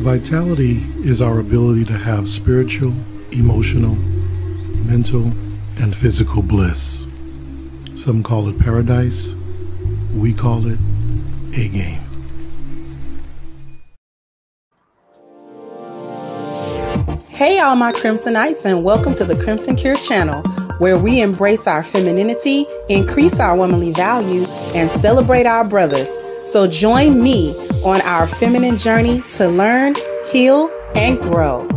Vitality is our ability to have spiritual, emotional, mental, and physical bliss. Some call it paradise. We call it a game. Hey all my Crimsonites, and welcome to the Crimson Cure channel, where we embrace our femininity, increase our womanly value, and celebrate our brothers. So join me on our feminine journey to learn, heal, and grow.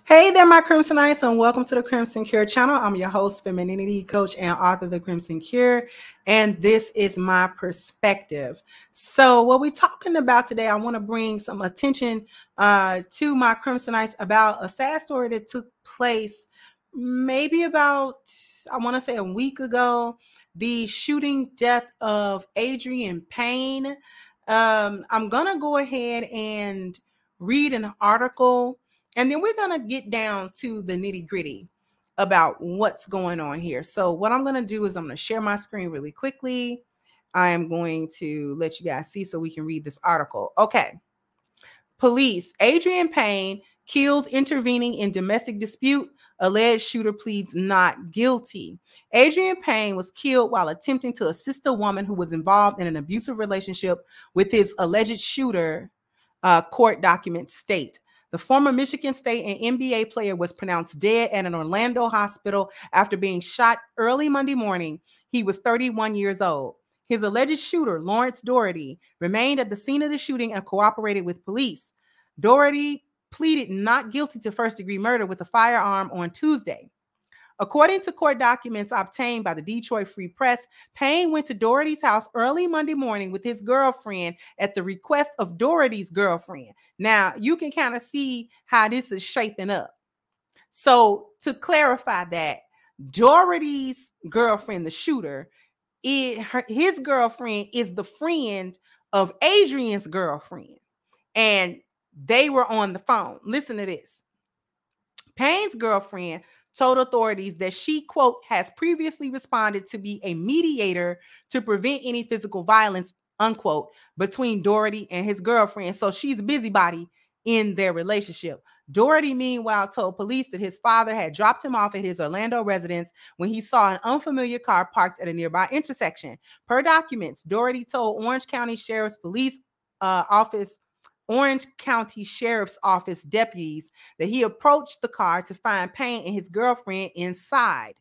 Hey there, my Crimsonites, and welcome to the Crimson Cure channel. I'm your host, femininity coach, and author of The Crimson Cure, and this is my perspective. So what we're talking about today, I want to bring some attention to my Crimsonites about a sad story that took place maybe about, I want to say, a week ago. The shooting death of Adreian Payne. I'm going to go ahead and read an article, and then we're going to get down to the nitty-gritty about what's going on here. So what I'm going to do is I'm going to share my screen really quickly. I am going to let you guys see so we can read this article. Okay. Police. Adreian Payne killed intervening in domestic dispute. Alleged shooter pleads not guilty. Adreian Payne was killed while attempting to assist a woman who was involved in an abusive relationship with his alleged shooter, court documents state. The former Michigan State and NBA player was pronounced dead at an Orlando hospital after being shot early Monday morning. He was 31 years old. His alleged shooter, Lawrence Doherty, remained at the scene of the shooting and cooperated with police. Doherty pleaded not guilty to first-degree murder with a firearm on Tuesday. According to court documents obtained by the Detroit Free Press, Payne went to Doherty's house early Monday morning with his girlfriend at the request of Doherty's girlfriend. Now, you can kind of see how this is shaping up. So, to clarify that, Doherty's girlfriend, the shooter, his girlfriend is the friend of Adrian's girlfriend. And they were on the phone. Listen to this. Payne's girlfriend told authorities that she, quote, has previously responded to be a mediator to prevent any physical violence, unquote, between Doherty and his girlfriend. So she's a busybody in their relationship. Doherty, meanwhile, told police that his father had dropped him off at his Orlando residence when he saw an unfamiliar car parked at a nearby intersection. Per documents, Doherty told Orange County Sheriff's Office deputies that he approached the car to find Payne and his girlfriend inside.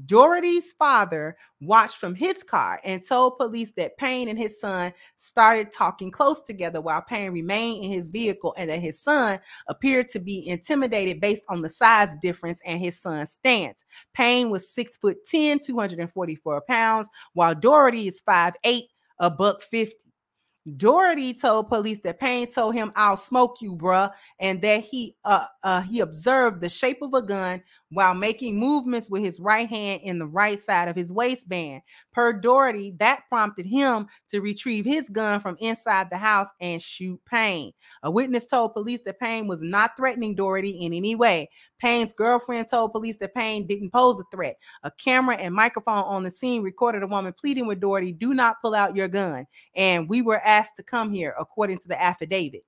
Doherty's father watched from his car and told police that Payne and his son started talking close together while Payne remained in his vehicle, and that his son appeared to be intimidated based on the size difference and his son's stance. Payne was 6'10", 244 pounds, while Doherty is 5'8", $150. Doherty told police that Payne told him, "I'll smoke you, bruh," and that he observed the shape of a gun while making movements with his right hand in the right side of his waistband. Per Doherty, that prompted him to retrieve his gun from inside the house and shoot Payne. A witness told police that Payne was not threatening Doherty in any way. Payne's girlfriend told police that Payne didn't pose a threat. A camera and microphone on the scene recorded a woman pleading with Doherty, "Do not pull out your gun," and "We were asked to come here," according to the affidavit.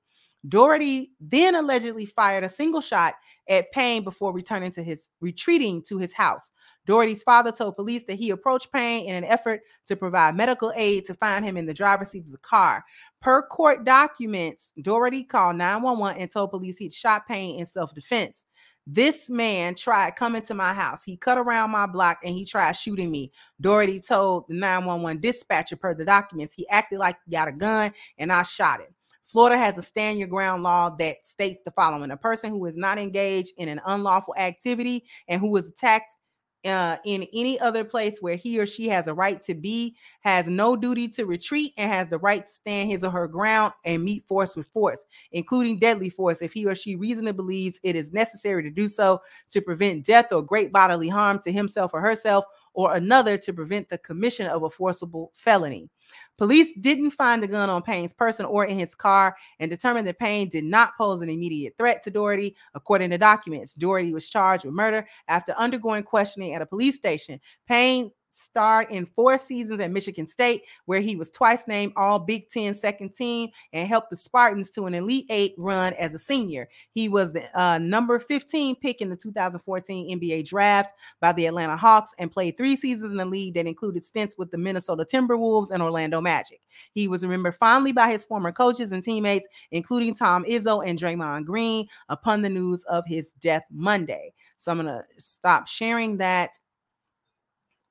Doherty then allegedly fired a single shot at Payne before retreating to his house. Doherty's father told police that he approached Payne in an effort to provide medical aid to find him in the driver's seat of the car. Per court documents, Doherty called 911 and told police he'd shot Payne in self-defense. "This man tried coming to my house. He cut around my block and he tried shooting me," Doherty told the 911 dispatcher. Per the documents, "He acted like he got a gun and I shot him." Florida has a stand your ground law that states the following: a person who is not engaged in an unlawful activity and who was attacked in any other place where he or she has a right to be has no duty to retreat and has the right to stand his or her ground and meet force with force, including deadly force, if he or she reasonably believes it is necessary to do so to prevent death or great bodily harm to himself or herself or another, to prevent the commission of a forcible felony. Police didn't find the gun on Payne's person or in his car and determined that Payne did not pose an immediate threat to Doherty. According to documents, Doherty was charged with murder after undergoing questioning at a police station. Payne starred in 4 seasons at Michigan State, where he was twice named All Big Ten second team and helped the Spartans to an Elite Eight run as a senior. He was the number 15 pick in the 2014 NBA draft by the Atlanta Hawks and played 3 seasons in the league that included stints with the Minnesota Timberwolves and Orlando Magic. He was remembered fondly by his former coaches and teammates, including Tom Izzo and Draymond Green, upon the news of his death Monday. So I'm going to stop sharing that.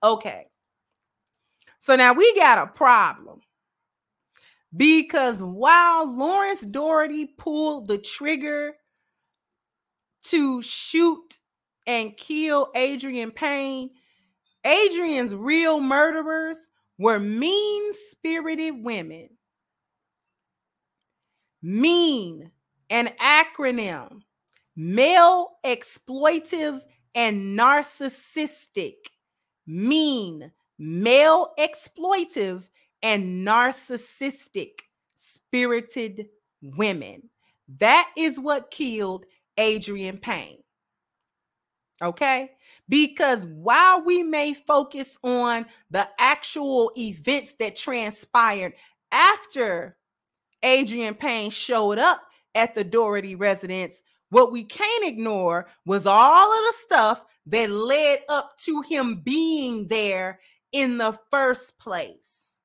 Okay. So now we got a problem, because while Lawrence Doherty pulled the trigger to shoot and kill Adreian Payne, Adrian's real murderers were mean-spirited women. MEAN, an acronym, male exploitive and narcissistic. MEAN, male exploitive and narcissistic spirited women. That is what killed Adreian Payne. Okay? Because while we may focus on the actual events that transpired after Adreian Payne showed up at the Doherty residence, what we can't ignore was all of the stuff that led up to him being there in the first place.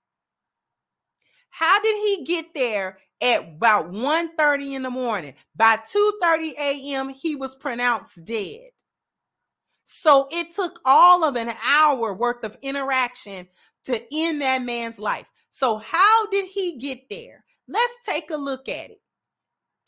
How did he get there at about 1:30 in the morning? By 2:30 a.m., he was pronounced dead. So it took all of an hour worth of interaction to end that man's life. So how did he get there? Let's take a look at it.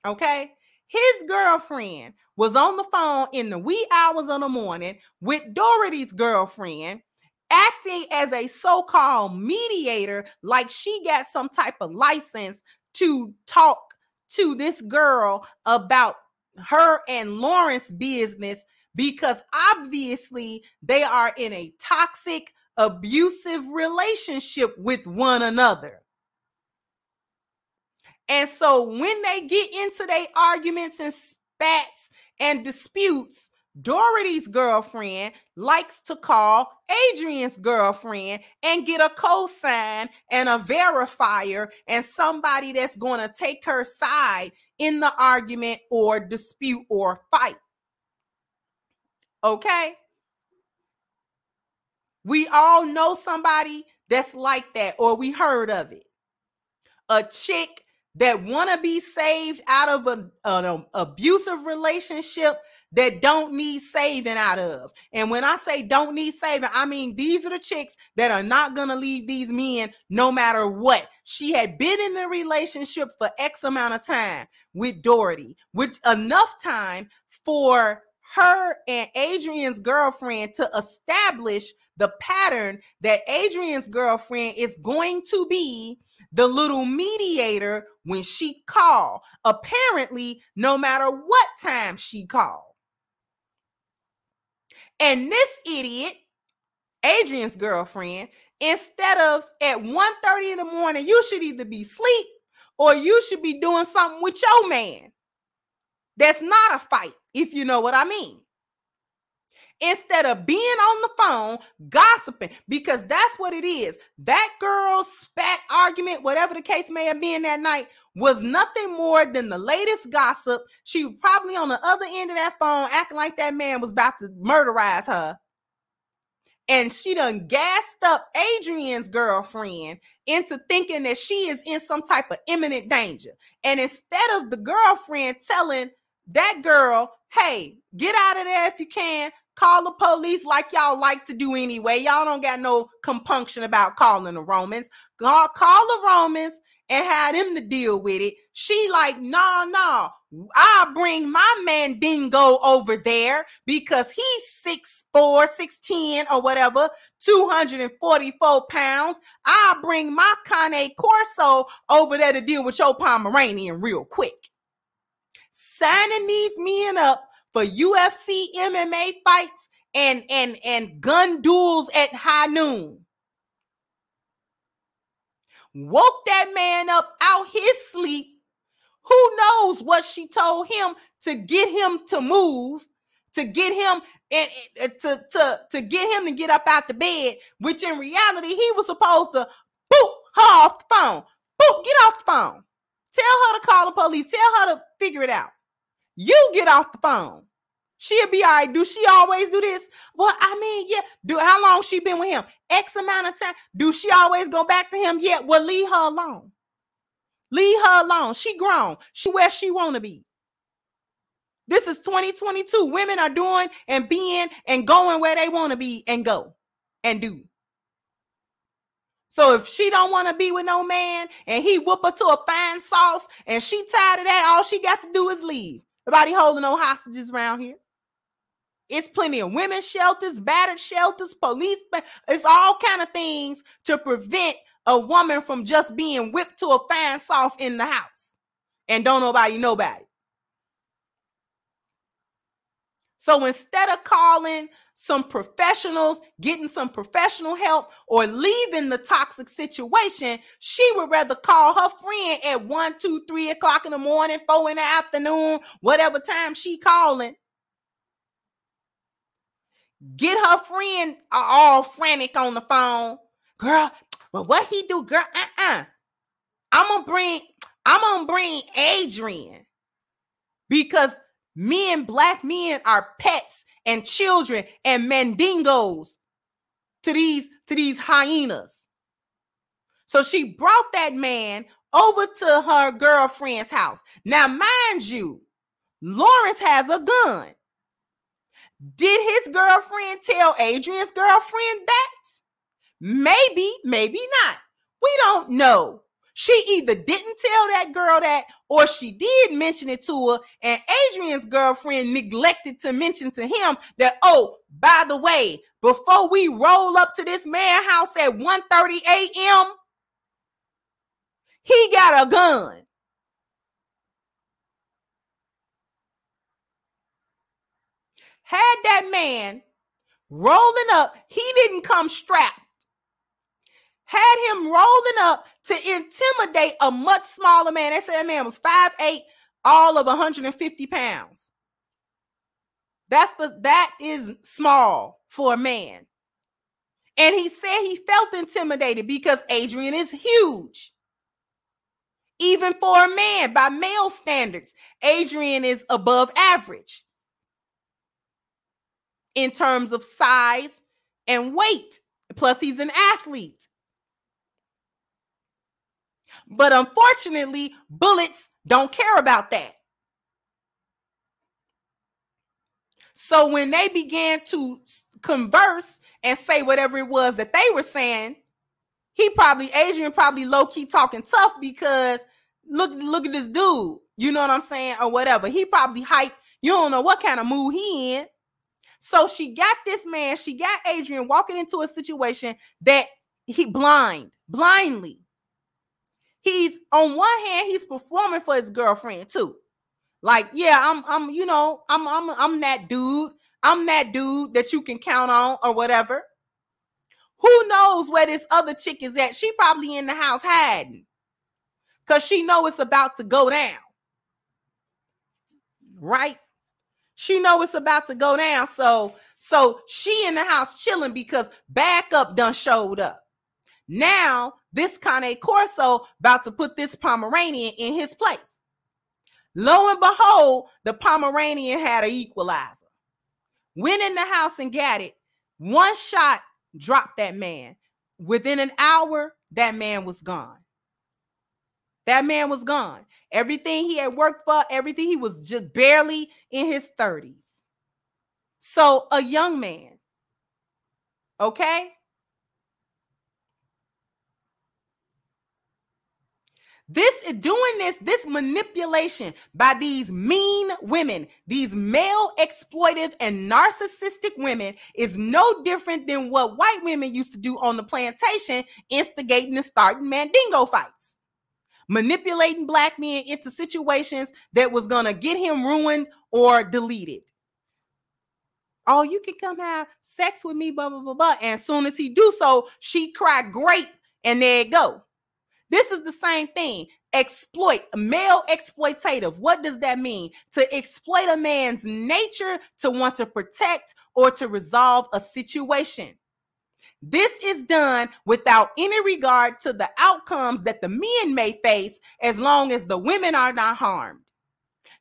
Okay? His girlfriend was on the phone in the wee hours of the morning with Doherty's girlfriend, acting as a so-called mediator, like she got some type of license to talk to this girl about her and Lawrence business, because obviously they are in a toxic, abusive relationship with one another. And so when they get into their arguments and spats and disputes, Doherty's girlfriend likes to call Adrian's girlfriend and get a cosign and a verifier and somebody that's going to take her side in the argument or dispute or fight. Okay? We all know somebody that's like that, or we heard of it. A chick that want to be saved out of an abusive relationship that don't need saving out of. And when I say don't need saving, I mean these are the chicks that are not going to leave these men no matter what. She had been in a relationship for X amount of time with Doherty, which enough time for her and Adrian's girlfriend to establish the pattern that Adrian's girlfriend is going to be the little mediator when she called, apparently no matter what time she called. And this idiot, Adrian's girlfriend, instead of at 1:30 in the morning, you should either be asleep or you should be doing something with your man. That's not a fight, if you know what I mean. Instead of being on the phone gossiping, because that's what it is. That girl's spat argument, whatever the case may have been that night, was nothing more than the latest gossip. She was probably on the other end of that phone acting like that man was about to murderize her. And she done gassed up Adrian's girlfriend into thinking that she is in some type of imminent danger. And instead of the girlfriend telling that girl, hey, get out of there if you can, call the police like y'all like to do anyway. Y'all don't got no compunction about calling the Romans. Call the Romans and have them to deal with it. She like, no, I'll bring my man Dingo over there because he's 6'4", 6'10", or whatever, 244 pounds. I'll bring my Cane Corso over there to deal with your Pomeranian real quick. Signing these men up for UFC MMA fights and gun duels at high noon. Woke that man up out his sleep. Who knows what she told him to get him to move, to get him and to get him to get up out the bed, which in reality he was supposed to boot her off the phone. Boot, get off the phone. Tell her to call the police. Tell her to figure it out. You get off the phone. She'll be all right. Do she always do this? Well, I mean, yeah. How long she been with him? X amount of time. Do she always go back to him? Yeah. Well, leave her alone. Leave her alone. She grown. She where she want to be. This is 2022. Women are doing and being and going where they want to be and go and do. So if she don't want to be with no man and he whoop her to a fine sauce and she tired of that, all she got to do is leave. Nobody holding no hostages around here. It's plenty of women's shelters, battered shelters, police. It's all kind of things to prevent a woman from just being whipped to a fine sauce in the house. And don't nobody know about it. So instead of calling some professionals, getting some professional help, or leaving the toxic situation, she would rather call her friend at 1, 2, 3 o'clock in the morning, 4 in the afternoon, whatever time she calling. Get her friend all frantic on the phone. Girl, well, what he do, girl? I'm gonna bring Adreian because black men are pets and children and mandingos to these hyenas. So she brought that man over to her girlfriend's house. Now, mind you, Lawrence has a gun. Did his girlfriend tell Adrian's girlfriend that? Maybe, maybe not. We don't know. She either didn't tell that girl that, or she did mention it to her, and Adrian's girlfriend neglected to mention to him that, oh, by the way, before we roll up to this man's house at 1:30 a.m., he got a gun. Had that man rolling up, he didn't come strapped. Had him rolling up to intimidate a much smaller man. They said that man was 5'8", all of 150 pounds. That is small for a man. And he said he felt intimidated because Adreian is huge. Even for a man, by male standards, Adreian is above average in terms of size and weight. Plus, he's an athlete. But unfortunately, bullets don't care about that. So when they began to converse and say whatever it was that they were saying, Adreian probably low-key talking tough because look at this dude. You know what I'm saying? Or whatever. He probably hyped. You don't know what kind of mood he in. So she got this man, she got Adreian walking into a situation that he blindly. He's on one hand, he's performing for his girlfriend too. Like, yeah, I'm that dude. I'm that dude that you can count on or whatever. Who knows where this other chick is at? She probably in the house hiding because she know it's about to go down. Right? She know it's about to go down. So she in the house chilling because backup done showed up. Now, this Cane Corso about to put this Pomeranian in his place. Lo and behold, the Pomeranian had an equalizer. Went in the house and got it. One shot dropped that man. Within an hour, that man was gone. That man was gone. Everything he had worked for, everything, he was just barely in his 30s. So a young man. Okay? This manipulation by these mean women, these male exploitive and narcissistic women is no different than what white women used to do on the plantation, instigating and starting mandingo fights. Manipulating black men into situations that was going to get him ruined or deleted. Oh, you can come have sex with me, blah, blah, blah, blah. And as soon as he do so, she cried, great, and there it go. This is the same thing. Exploit, male exploitative. What does that mean? To exploit a man's nature to want to protect or to resolve a situation. This is done without any regard to the outcomes that the men may face as long as the women are not harmed.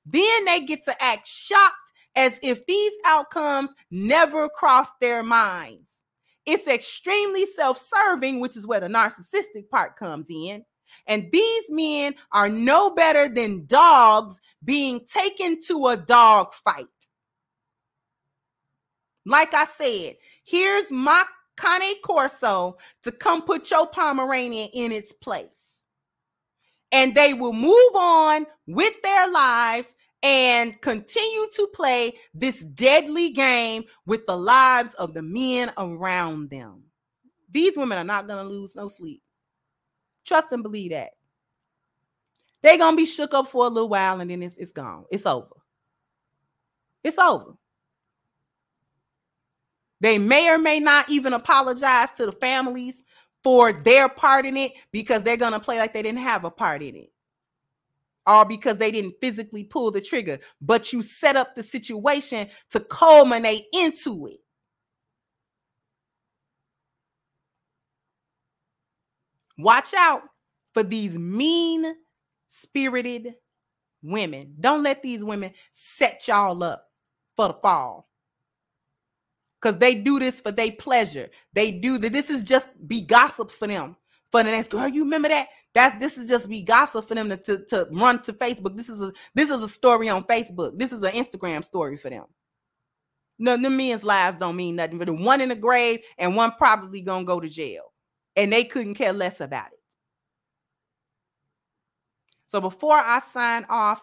Then they get to act shocked as if these outcomes never crossed their minds. It's extremely self-serving, which is where the narcissistic part comes in. And these men are no better than dogs being taken to a dog fight. Like I said, here's my Cane Corso to come put your Pomeranian in its place. And they will move on with their lives and continue to play this deadly game with the lives of the men around them. These women are not going to lose no sleep. Trust and believe that. They're going to be shook up for a little while and then it's gone. It's over. It's over. They may or may not even apologize to the families for their part in it because they're going to play like they didn't have a part in it. Or because they didn't physically pull the trigger, but you set up the situation to culminate into it. Watch out for these mean-spirited women. Don't let these women set y'all up for the fall. Because they do this for their pleasure. They do that. This is just be gossip for them. For the next girl, you remember that? This is just be gossip for them to run to Facebook. This is a story on Facebook. This is an Instagram story for them. No, the men's lives don't mean nothing. But the one in the grave and one probably gonna go to jail. And they couldn't care less about it. So before I sign off,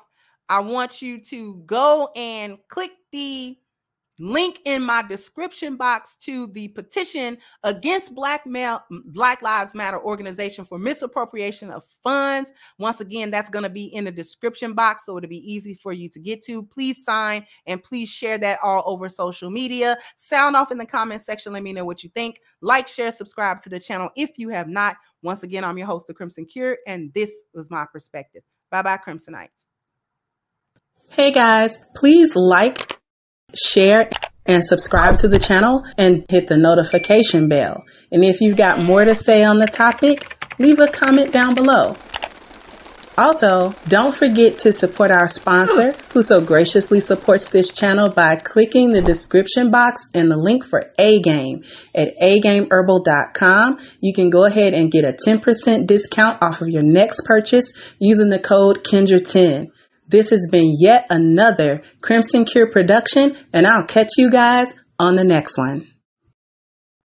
I want you to go and click the link in my description box to the petition against Black Lives Matter organization for misappropriation of funds. Once again, that's going to be in the description box, so it'll be easy for you to get to. Please sign and please share that all over social media. Sound off in the comment section. Let me know what you think. Like, share, subscribe to the channel if you have not. Once again, I'm your host, The Crimson Cure, and this was my perspective. Bye-bye, Crimsonites. Hey guys, please like, share, and subscribe to the channel and hit the notification bell. And if you've got more to say on the topic, leave a comment down below. Also, don't forget to support our sponsor who so graciously supports this channel by clicking the description box and the link for A-Game at agameherbal.com. You can go ahead and get a 10% discount off of your next purchase using the code Kendra10. This has been yet another Crimson Cure production, and I'll catch you guys on the next one.